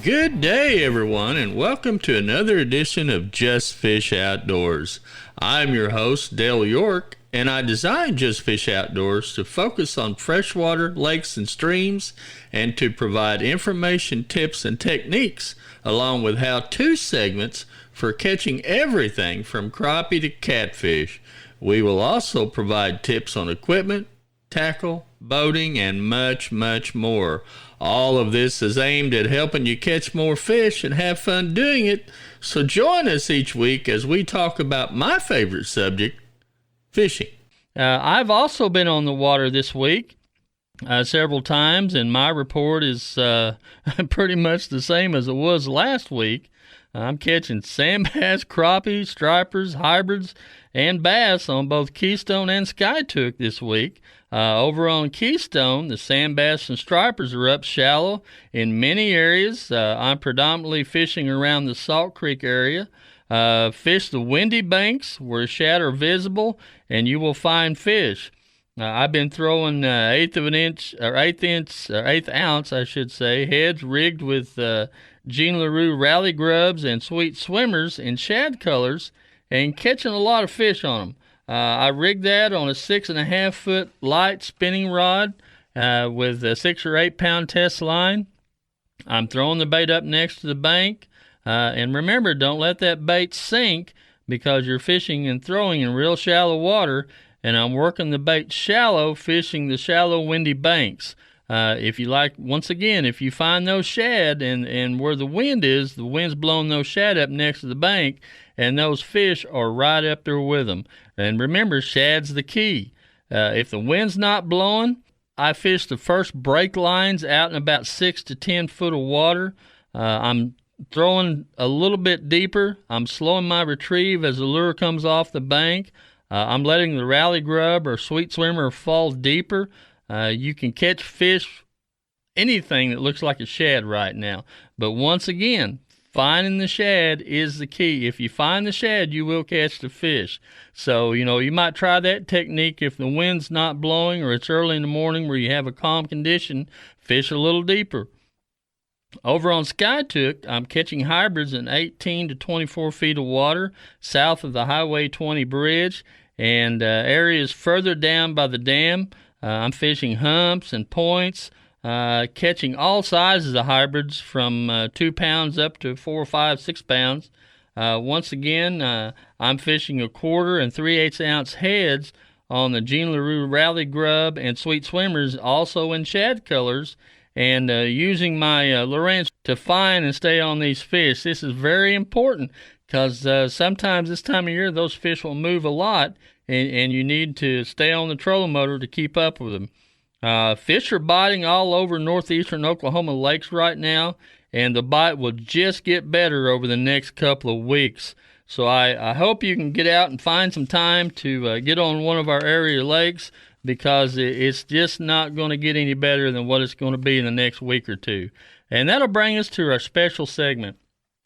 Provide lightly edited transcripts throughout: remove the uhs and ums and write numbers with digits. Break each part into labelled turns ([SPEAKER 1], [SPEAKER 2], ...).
[SPEAKER 1] Good day, everyone, and welcome to another edition of Just Fish Outdoors. I'm your host, Dale York, and I designed Just Fish Outdoors to focus on freshwater lakes and streams and to provide information, tips, and techniques, along with how-to segments for catching everything from crappie to catfish. We will also provide tips on equipment, tackle, boating, and much, much more. All of this is aimed at helping you catch more fish and have fun doing it. So join us each week as we talk about my favorite subject, fishing.
[SPEAKER 2] I've also been on the water this week several times, and my report is pretty much the same as it was last week. I'm catching sand bass, crappie, stripers, hybrids, and bass on both Keystone and Skytook this week. Over on Keystone, the sand bass and stripers are up shallow in many areas. I'm predominantly fishing around the Salt Creek area. Fish the windy banks where shad are visible, and you will find fish. I've been throwing eighth ounce, I should say, heads rigged with Jean LaRue rally grubs and sweet swimmers in shad colors, and catching a lot of fish on them. I rigged that on a 6.5 foot light spinning rod with a 6 or 8 pound test line. I'm throwing the bait up next to the bank. And remember, don't let that bait sink because you're fishing and throwing in real shallow water. And I'm working the bait shallow, fishing the shallow windy banks. If you like, once again, if you find those shad and where the wind is, the wind's blowing those shad up next to the bank, and those fish are right up there with them. And remember, shad's the key. If the wind's not blowing, I fish the first break lines out in about 6 to 10 foot of water. I'm throwing a little bit deeper. I'm slowing my retrieve as the lure comes off the bank. I'm letting the rally grub or sweet swimmer fall deeper. You can catch fish, anything that looks like a shad right now. But once again, finding the shad is the key. If you find the shad, you will catch the fish. So, you might try that technique if the wind's not blowing or it's early in the morning where you have a calm condition. Fish a little deeper. Over on Skytook, I'm catching hybrids in 18 to 24 feet of water south of the Highway 20 bridge and areas further down by the dam. I'm fishing humps and points, catching all sizes of hybrids from 2 pounds up to 4, 5, 6 pounds. Once again, I'm fishing 1/4 and 3/8 ounce heads on the Jean LaRue rally grub and sweet swimmers, also in shad colors, and using my Lowrance to find and stay on these fish. This is very important because sometimes this time of year those fish will move a lot, and you need to stay on the trolling motor to keep up with them. Fish are biting all over northeastern Oklahoma lakes right now, and the bite will just get better over the next couple of weeks. So I hope you can get out and find some time to get on one of our area lakes, because it's just not going to get any better than what it's going to be in the next week or two. And that'll bring us to our special segment.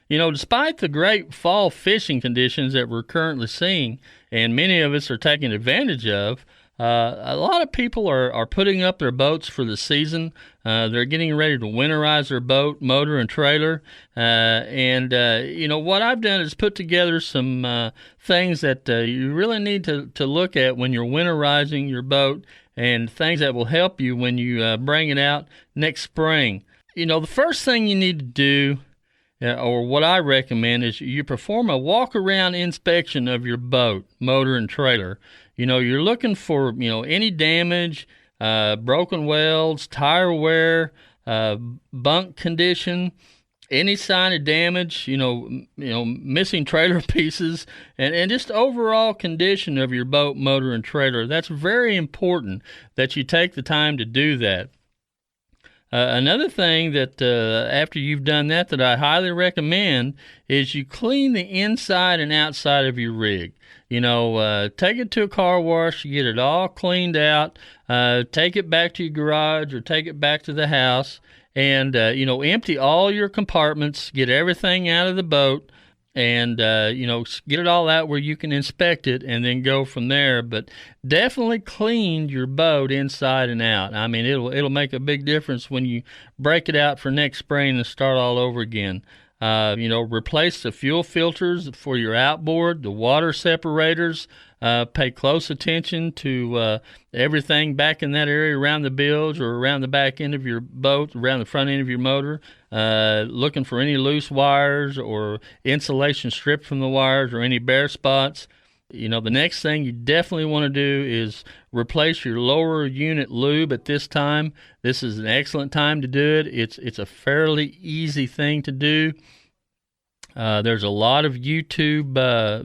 [SPEAKER 2] Despite the great fall fishing conditions that we're currently seeing, and many of us are taking advantage of, a lot of people are putting up their boats for the season. They're getting ready to winterize their boat, motor, and trailer. What I've done is put together some things that you really need to look at when you're winterizing your boat, and things that will help you when you bring it out next spring. The first thing you need to do, or what I recommend, is you perform a walk-around inspection of your boat, motor, and trailer. You're looking for, any damage, broken welds, tire wear, bunk condition, any sign of damage, missing trailer pieces, and just overall condition of your boat, motor, and trailer. That's very important that you take the time to do that. Another thing that after you've done that I highly recommend is you clean the inside and outside of your rig. Take it to a car wash, get it all cleaned out, take it back to your garage or take it back to the house, and empty all your compartments, get everything out of the boat, and get it all out where you can inspect it and then go from there. But definitely clean your boat inside and out. I mean, it'll make a big difference when you break it out for next spring and start all over again. Replace the fuel filters for your outboard, the water separators. Pay close attention to everything back in that area around the bilge or around the back end of your boat, around the front end of your motor. Looking for any loose wires or insulation stripped from the wires or any bare spots. The next thing you definitely want to do is replace your lower unit lube at this time. This is an excellent time to do it. It's a fairly easy thing to do. There's a lot of YouTube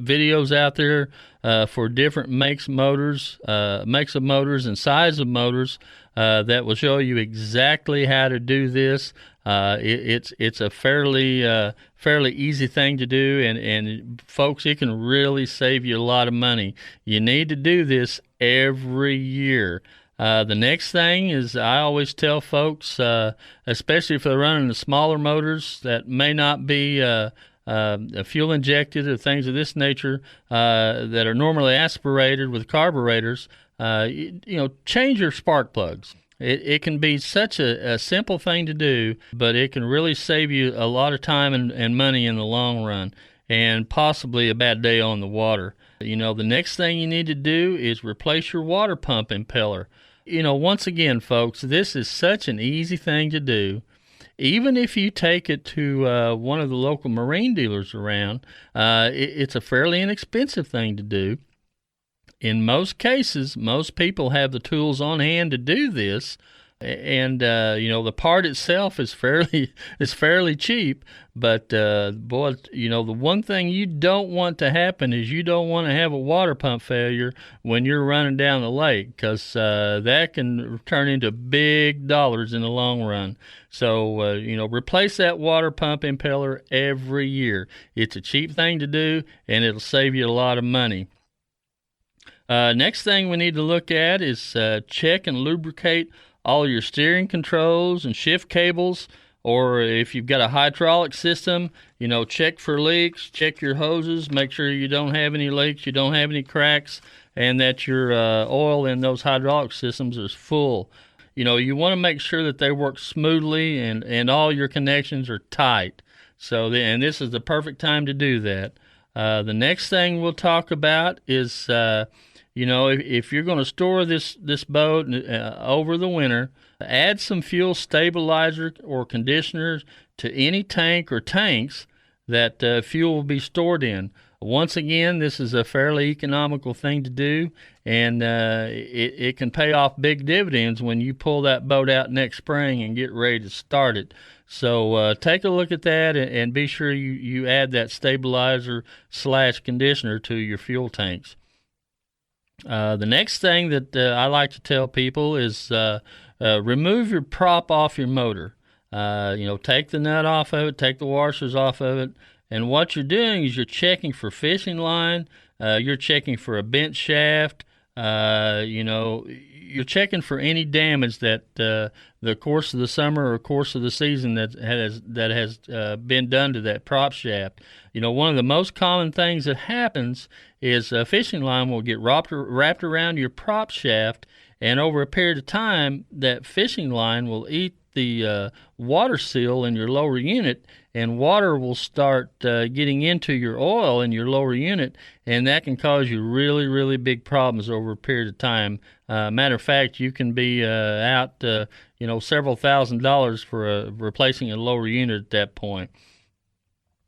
[SPEAKER 2] videos out there for different makes of motors and size of motors that will show you exactly how to do this. It's a fairly easy thing to do, and folks, it can really save you a lot of money. You need to do this every year. The next thing is, I always tell folks, especially if they're running the smaller motors that may not be fuel injected or things of this nature that are normally aspirated with carburetors, change your spark plugs. It can be such a simple thing to do, but it can really save you a lot of time and money in the long run, and possibly a bad day on the water. The next thing you need to do is replace your water pump impeller. Once again, folks, this is such an easy thing to do. Even if you take it to one of the local marine dealers around, it's a fairly inexpensive thing to do. In most cases, most people have the tools on hand to do this, and the part itself is fairly cheap. But boy, the one thing you don't want to happen is you don't want to have a water pump failure when you're running down the lake, because that can turn into big dollars in the long run. So replace that water pump impeller every year. It's a cheap thing to do, and it'll save you a lot of money. Next thing we need to look at is check and lubricate all your steering controls and shift cables, or if you've got a hydraulic system, check for leaks, check your hoses, make sure you don't have any leaks, you don't have any cracks, and that your oil in those hydraulic systems is full. You want to make sure that they work smoothly and all your connections are tight. And this is the perfect time to do that. The next thing we'll talk about is if you're going to store this boat over the winter, add some fuel stabilizer or conditioners to any tank or tanks that fuel will be stored in. Once again, this is a fairly economical thing to do, and it can pay off big dividends when you pull that boat out next spring and get ready to start it. So take a look at that and be sure you add that stabilizer / conditioner to your fuel tanks. The next thing that I like to tell people is remove your prop off your motor. Take the nut off of it, take the washers off of it, and what you're doing is you're checking for fishing line, you're checking for a bent shaft, you're checking for any damage that the course of the summer or course of the season that has been done to that prop shaft. One of the most common things that happens is a fishing line will get wrapped around your prop shaft, and over a period of time, that fishing line will eat the water seal in your lower unit, and water will start getting into your oil in your lower unit, and that can cause you really, really big problems over a period of time. Matter of fact, you can be out several $1,000s for replacing a lower unit at that point.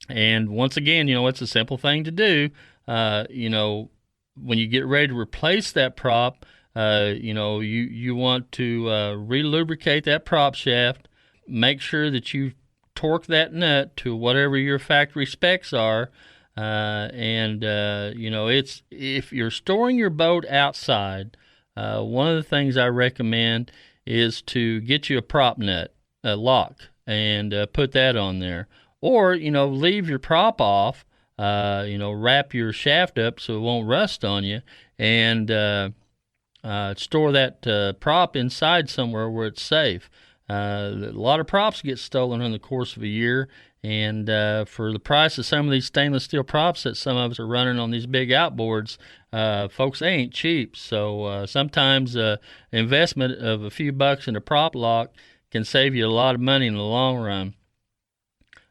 [SPEAKER 2] And once again, it's a simple thing to do. When you get ready to replace that prop, you want to re-lubricate that prop shaft. Make sure that you torque that nut to whatever your factory specs are. It's if you're storing your boat outside, one of the things I recommend is to get you a prop nut, a lock, and put that on there. Or, leave your prop off, wrap your shaft up so it won't rust on you, and store that prop inside somewhere where it's safe. A lot of props get stolen in the course of a year, And for the price of some of these stainless steel props that some of us are running on these big outboards, folks, they ain't cheap. So sometimes investment of a few bucks in a prop lock can save you a lot of money in the long run.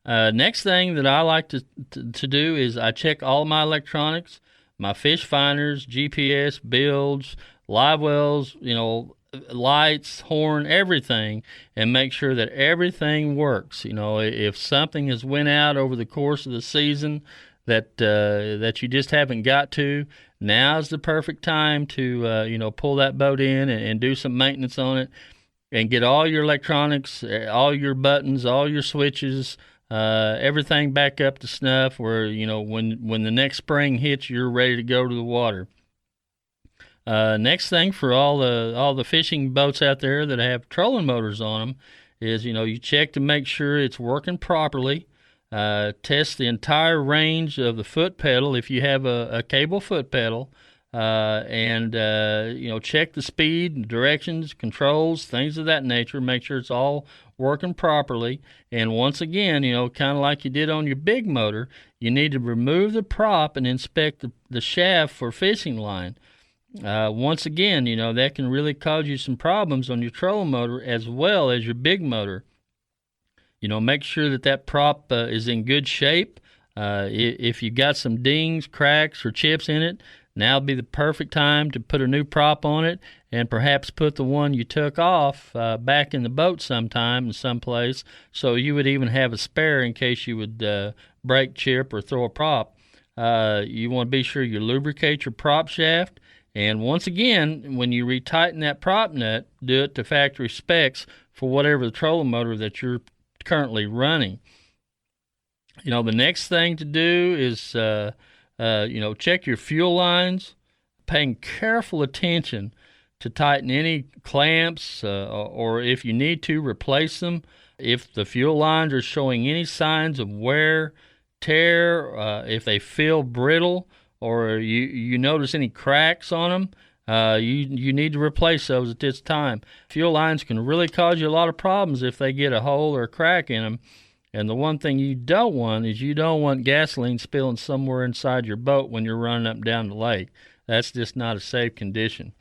[SPEAKER 2] Next thing that I like to do is I check all my electronics, my fish finders, GPS, builds, live wells, lights, horn, everything, and make sure that everything works. If something has went out over the course of the season that you just haven't got to, now's the perfect time to pull that boat in and do some maintenance on it, and get all your electronics, all your buttons, all your switches, everything back up to snuff where, when the next spring hits, you're ready to go to the water. Next thing for all the fishing boats out there that have trolling motors on them is, you check to make sure it's working properly. Test the entire range of the foot pedal if you have a cable foot pedal. And check the speed, directions, controls, things of that nature. Make sure it's all working properly. And once again, kind of like you did on your big motor, you need to remove the prop and inspect the shaft for fishing line. Once again, that can really cause you some problems on your trolling motor as well as your big motor. Make sure that prop is in good shape. If you got some dings, cracks, or chips in it, now would be the perfect time to put a new prop on it and perhaps put the one you took off back in the boat sometime in some place, so you would even have a spare in case you would break, chip, or throw a prop. You want to be sure you lubricate your prop shaft. And once again, when you retighten that prop nut, do it to factory specs for whatever the trolling motor that you're currently running. The next thing to do is check your fuel lines, paying careful attention to tighten any clamps or if you need to, replace them. If the fuel lines are showing any signs of wear, tear, if they feel brittle, or you notice any cracks on them, you need to replace those at this time. Fuel lines can really cause you a lot of problems if they get a hole or a crack in them. And the one thing you don't want is you don't want gasoline spilling somewhere inside your boat when you're running up and down the lake. That's just not a safe condition.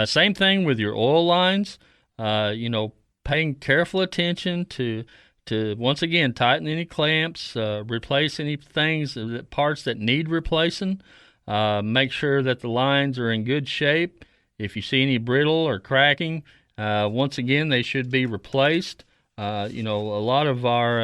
[SPEAKER 2] Same thing with your oil lines. Paying careful attention to once again tighten any clamps, replace any parts that need replacing. Make sure that the lines are in good shape. If you see any brittle or cracking, once again they should be replaced. A lot of our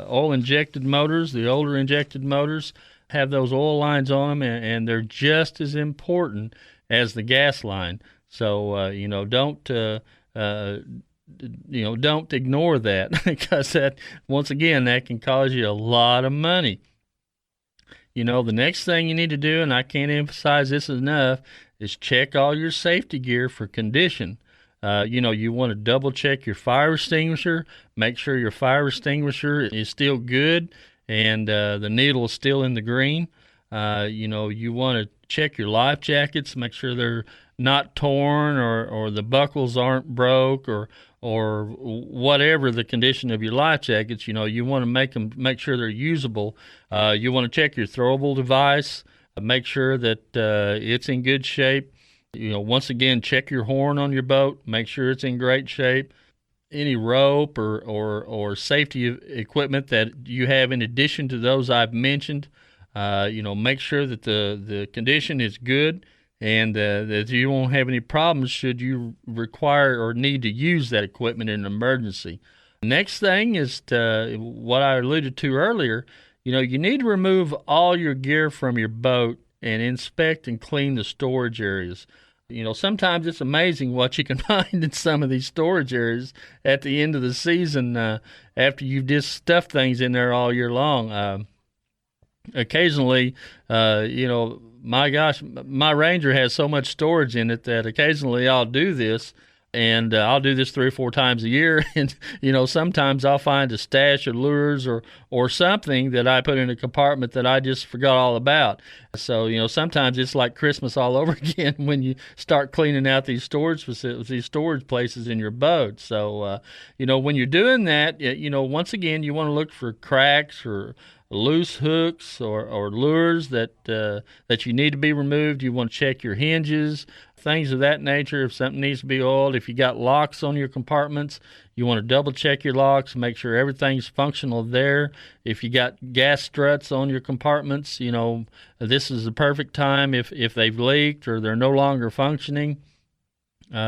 [SPEAKER 2] oil-injected motors, the older injected motors, have those oil lines on them, and they're just as important as the gas line. So, don't ignore that because that, once again, that can cause you a lot of money. The next thing you need to do, and I can't emphasize this enough, is check all your safety gear for condition. You want to double check your fire extinguisher, make sure your fire extinguisher is still good and the needle is still in the green. You want to check your life jackets, make sure they're not torn or the buckles aren't broke or whatever the condition of your life jackets. You want to make sure they're usable. You want to check your throwable device, make sure that it's in good shape. Once again, check your horn on your boat, make sure it's in great shape. Any rope or safety equipment that you have in addition to those I've mentioned, make sure that the condition is good and that you won't have any problems should you require or need to use that equipment in an emergency. Next thing is what I alluded to earlier. You need to remove all your gear from your boat and inspect and clean the storage areas. Sometimes it's amazing what you can find in some of these storage areas at the end of the season after you've just stuffed things in there all year long. Occasionally, my gosh, my Ranger has so much storage in it that occasionally I'll do this. And I'll do this 3 or 4 times a year. And, sometimes I'll find a stash of lures or something that I put in a compartment that I just forgot all about. So, sometimes it's like Christmas all over again when you start cleaning out these storage facilities, these storage places in your boat. So, when you're doing that, once again, you want to look for cracks or loose hooks or lures that you need to be removed. You want to check your hinges, things of that nature. If something needs to be oiled, if you got locks on your compartments, you want to double check your locks, make sure everything's functional there. If you got gas struts on your compartments, this is the perfect time if they've leaked or they're no longer functioning.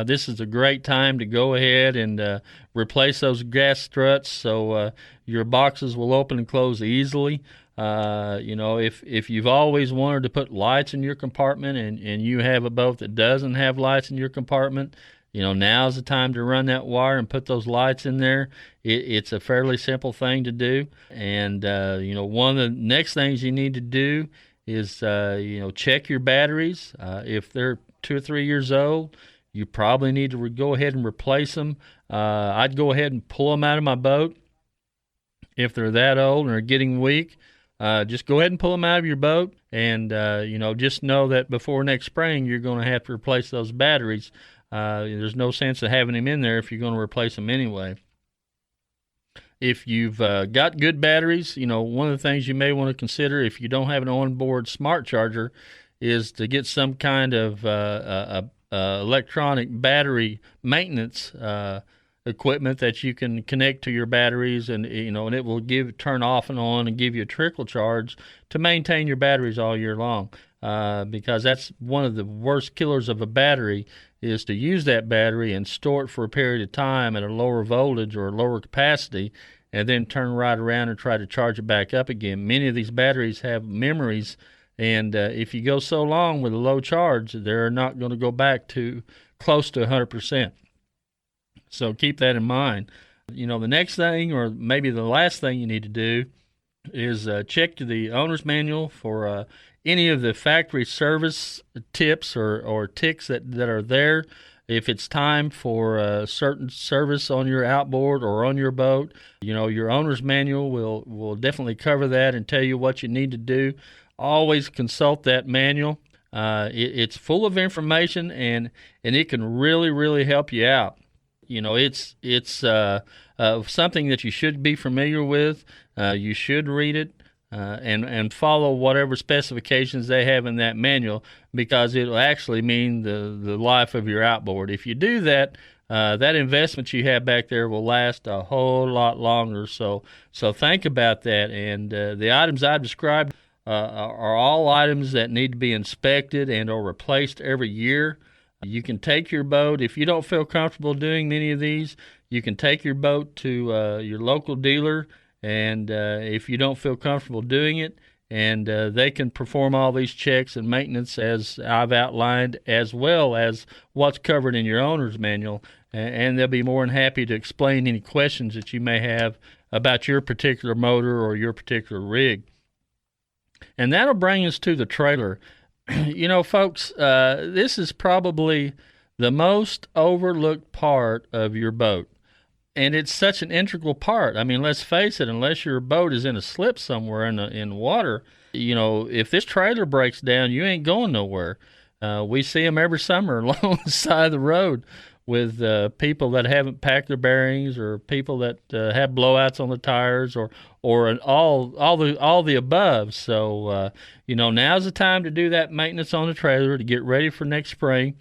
[SPEAKER 2] This is a great time to go ahead and replace those gas struts so your boxes will open and close easily. If you've always wanted to put lights in your compartment and you have a boat that doesn't have lights in your compartment, now's the time to run that wire and put those lights in there. It's a fairly simple thing to do. And, one of the next things you need to do is, check your batteries. If they're 2 or 3 years old, you probably need to go ahead and replace them. I'd go ahead and pull them out of my boat. If they're that old and are getting weak, just go ahead and pull them out of your boat. And, just know that before next spring, you're going to have to replace those batteries. There's no sense of having them in there if you're going to replace them anyway. If you've got good batteries, one of the things you may want to consider if you don't have an onboard smart charger is to get some kind of electronic battery maintenance equipment that you can connect to your batteries, and and it will turn off and on and give you a trickle charge to maintain your batteries all year long. Because that's one of the worst killers of a battery is to use that battery and store it for a period of time at a lower voltage or a lower capacity, and then turn right around and try to charge it back up again. Many of these batteries have memories. And if you go so long with a low charge, they're not going to go back to close to 100%. So keep that in mind. The next thing, or maybe the last thing you need to do, is check the owner's manual for any of the factory service tips or ticks that are there. If it's time for a certain service on your outboard or on your boat, your owner's manual will definitely cover that and tell you what you need to do. Always consult that manual. It's full of information and it can really, really help you out. It's something that you should be familiar with. You should read it and follow whatever specifications they have in that manual, because it'll actually mean the life of your outboard. If you do that, that investment you have back there will last a whole lot longer. So think about that. And the items I've described are all items that need to be inspected and or replaced every year. You can take your boat, if you don't feel comfortable doing many of these, you can take your boat to your local dealer, and if you don't feel comfortable doing it, and they can perform all these checks and maintenance as I've outlined, as well as what's covered in your owner's manual, and they'll be more than happy to explain any questions that you may have about your particular motor or your particular rig. And that'll bring us to the trailer. Folks, this is probably the most overlooked part of your boat. And it's such an integral part. I mean, let's face it, unless your boat is in a slip somewhere in water, if this trailer breaks down, you ain't going nowhere. We see them every summer along the side of the road with people that haven't packed their bearings, or people that have blowouts on the tires, or all the above. So now's the time to do that maintenance on the trailer to get ready for next spring.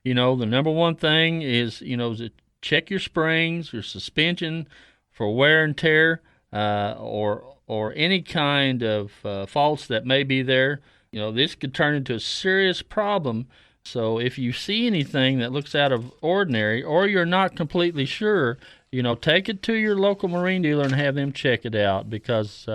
[SPEAKER 2] The number one thing is to check your springs, your suspension for wear and tear, or any kind of faults that may be there. This could turn into a serious problem. So if you see anything that looks out of ordinary, or you're not completely sure, take it to your local marine dealer and have them check it out, because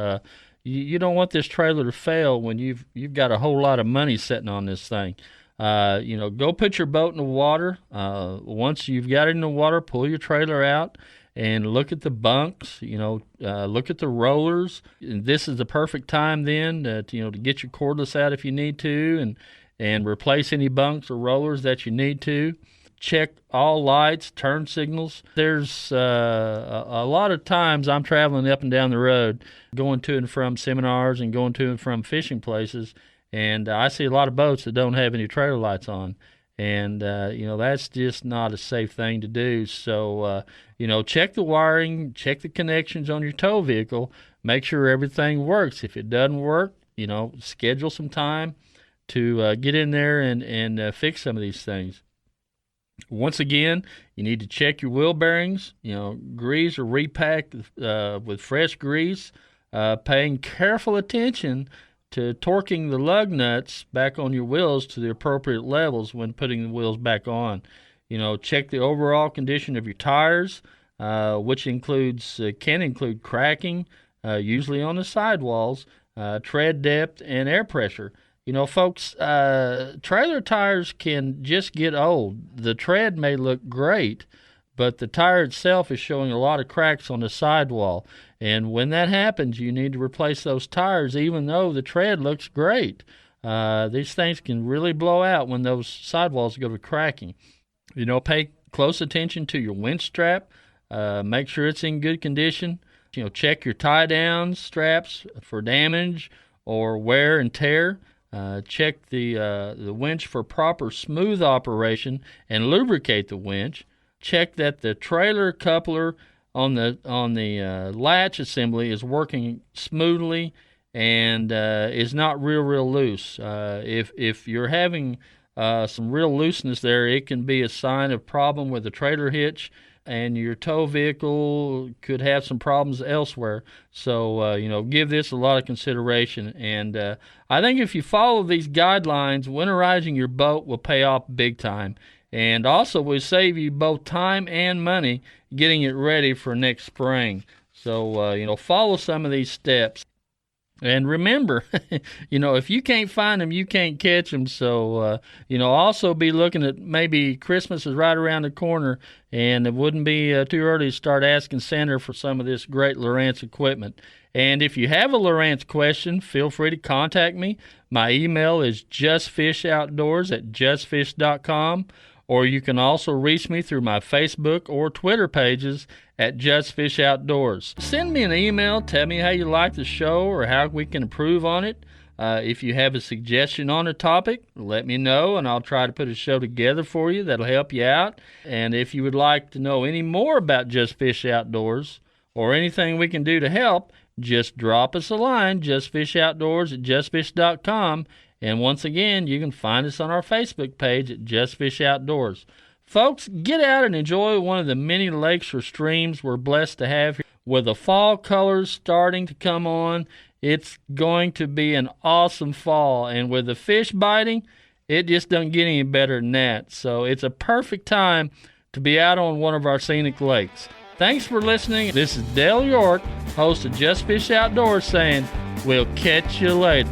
[SPEAKER 2] you don't want this trailer to fail when you've got a whole lot of money sitting on this thing. Go put your boat in the water. Once you've got it in the water, pull your trailer out and look at the bunks. Look at the rollers. And this is the perfect time then to get your cordless out if you need to, and replace any bunks or rollers that you need to. check all lights, turn signals. There's a lot of times I'm traveling up and down the road, going to and from seminars and going to and from fishing places, and I see a lot of boats that don't have any trailer lights on. And, that's just not a safe thing to do. So, check the wiring, check the connections on your tow vehicle, make sure everything works. If it doesn't work, schedule some time to get in there and fix some of these things. Once again, you need to check your wheel bearings, grease or repack with fresh grease, paying careful attention to torquing the lug nuts back on your wheels to the appropriate levels when putting the wheels back on. Check the overall condition of your tires, which can include cracking, usually on the sidewalls, tread depth, and air pressure. Folks, trailer tires can just get old. The tread may look great, but the tire itself is showing a lot of cracks on the sidewall. And when that happens, you need to replace those tires even though the tread looks great. These things can really blow out when those sidewalls go to cracking. Pay close attention to your winch strap. Make sure it's in good condition. Check your tie-down straps for damage or wear and tear. Check the winch for proper smooth operation and lubricate the winch. Check that the trailer coupler on the latch assembly is working smoothly and is not real loose. If you're having some real looseness there, it can be a sign of problem with the trailer hitch, and your tow vehicle could have some problems elsewhere. So, give this a lot of consideration. And I think if you follow these guidelines, winterizing your boat will pay off big time. And also will save you both time and money getting it ready for next spring. So, follow some of these steps. And remember, if you can't find them, you can't catch them. So, also be looking at maybe Christmas is right around the corner, and it wouldn't be too early to start asking Santa for some of this great Lowrance equipment. And if you have a Lowrance question, feel free to contact me. My email is justfishoutdoors@justfish.com. Or you can also reach me through my Facebook or Twitter pages at Just Fish Outdoors. Send me an email, tell me how you like the show or how we can improve on it. If you have a suggestion on a topic, let me know, and I'll try to put a show together for you that'll help you out. And if you would like to know any more about Just Fish Outdoors or anything we can do to help, just drop us a line, justfishoutdoors@justfish.com. And once again, you can find us on our Facebook page at Just Fish Outdoors. Folks, get out and enjoy one of the many lakes or streams we're blessed to have here. With the fall colors starting to come on, it's going to be an awesome fall. And with the fish biting, it just doesn't get any better than that. So it's a perfect time to be out on one of our scenic lakes. Thanks for listening. This is Dale York, host of Just Fish Outdoors, saying we'll catch you later.